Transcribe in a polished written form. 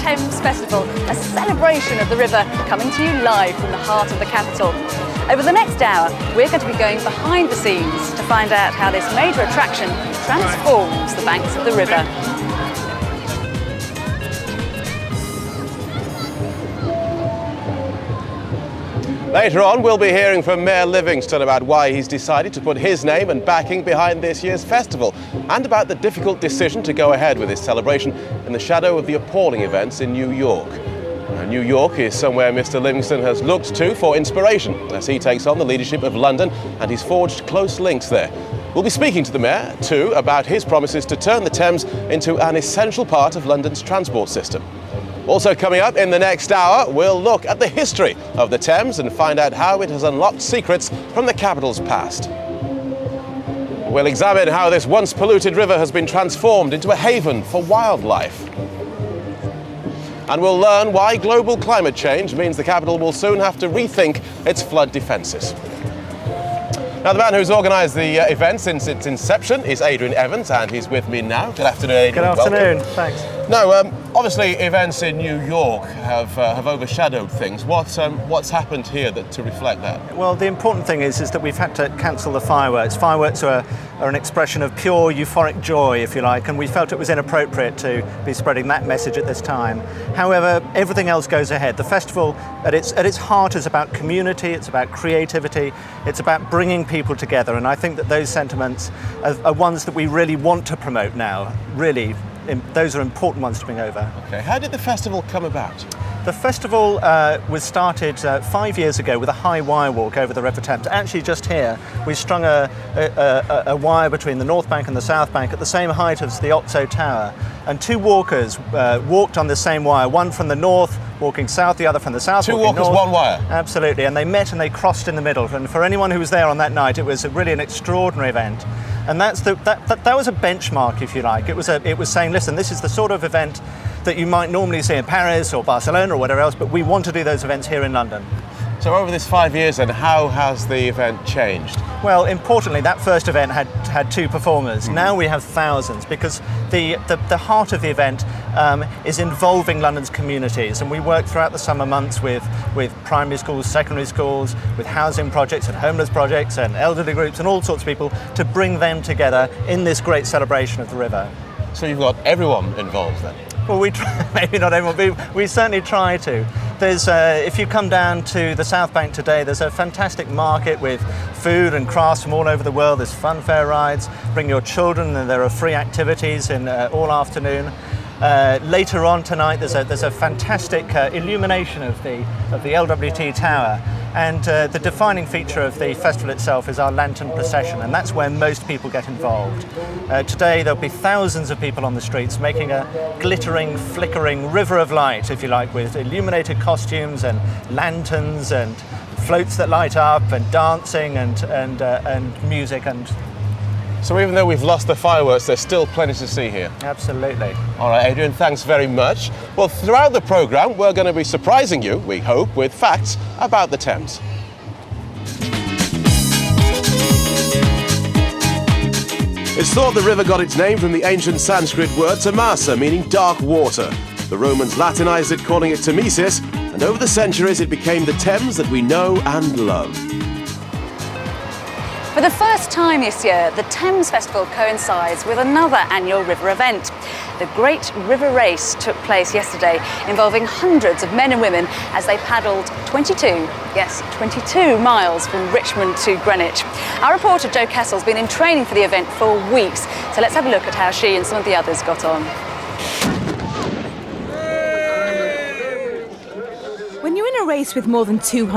Thames Festival, a celebration of the river coming to you live from the heart of the capital. Over the next hour, we're going to be going behind the scenes to find out how this major attraction transforms the banks of the river. Later on, we'll be hearing from Mayor Livingston about why he's decided to put his name and backing behind this year's festival, and about the difficult decision to go ahead with this celebration in the shadow of the appalling events in New York. Now, New York is somewhere Mr. Livingston has looked to for inspiration as he takes on the leadership of London, and he's forged close links there. We'll be speaking to the Mayor, too, about his promises to turn the Thames into an essential part of London's transport system. Also coming up in the next hour, we'll look at the history of the Thames and find out how it has unlocked secrets from the capital's past. We'll examine how this once polluted river has been transformed into a haven for wildlife. And we'll learn why global climate change means the capital will soon have to rethink its flood defences. Now, the man who's organised the event since its inception is Adrian Evans, and he's with me now. Good afternoon, Adrian. Good afternoon. Welcome. Thanks. Now, obviously, events in New York have overshadowed things. What's happened here to reflect that? Well, the important thing is that we've had to cancel the fireworks. Fireworks are an expression of pure euphoric joy, if you like, and we felt it was inappropriate to be spreading that message at this time. However, everything else goes ahead. The festival, at its heart, is about community, it's about creativity, it's about bringing people together, and I think that those sentiments are ones that we really want to promote now, really. Those are important ones to bring over. Okay, how did the festival come about? The festival was started 5 years ago with a high wire walk over the River Thames. Actually, just here, we strung a wire between the North Bank and the South Bank at the same height as the Oxo Tower. And two walkers walked on the same wire, one from the north walking south, the other from the south Two walking walkers, north. one wire? Absolutely, and they met and they crossed in the middle. And for anyone who was there on that night, it was really an extraordinary event. And that was a benchmark, if you like. It was saying, listen, this is the sort of event that you might normally see in Paris or Barcelona or whatever else, but we want to do those events here in London. So over this 5 years then, how has the event changed? Well, importantly, that first event had two performers. Now we have thousands, because the heart of the event is involving London's communities, and we work throughout the summer months with primary schools, secondary schools, with housing projects and homeless projects and elderly groups and all sorts of people to bring them together in this great celebration of the river. So you've got everyone involved then? Well, we try, maybe not everyone, but we certainly try to. There's, if you come down to the South Bank today, there's a fantastic market with food and crafts from all over the world. There's fun fair rides. Bring your children, and there are free activities in all afternoon. Later on tonight, there's a fantastic illumination of the LWT tower, and the defining feature of the festival itself is our lantern procession, and that's where most people get involved. Today there'll be thousands of people on the streets making a glittering, flickering river of light, if you like, with illuminated costumes and lanterns and floats that light up and dancing and music. And so even though we've lost the fireworks, there's still plenty to see here. absolutely. All right, Adrian, thanks very much. Well, throughout the programme, we're going to be surprising you, we hope, with facts about the Thames. It's thought the river got its name from the ancient Sanskrit word tamasa, meaning dark water. The Romans Latinised it, calling it Thamesis, and over the centuries it became the Thames that we know and love. For the first time this year, the Thames Festival coincides with another annual river event. The Great River Race took place yesterday, involving hundreds of men and women as they paddled 22 miles from Richmond to Greenwich. Our reporter Jo Kessel's been in training for the event for weeks, so let's have a look at how she and some of the others got on. When you're in a race with more than 200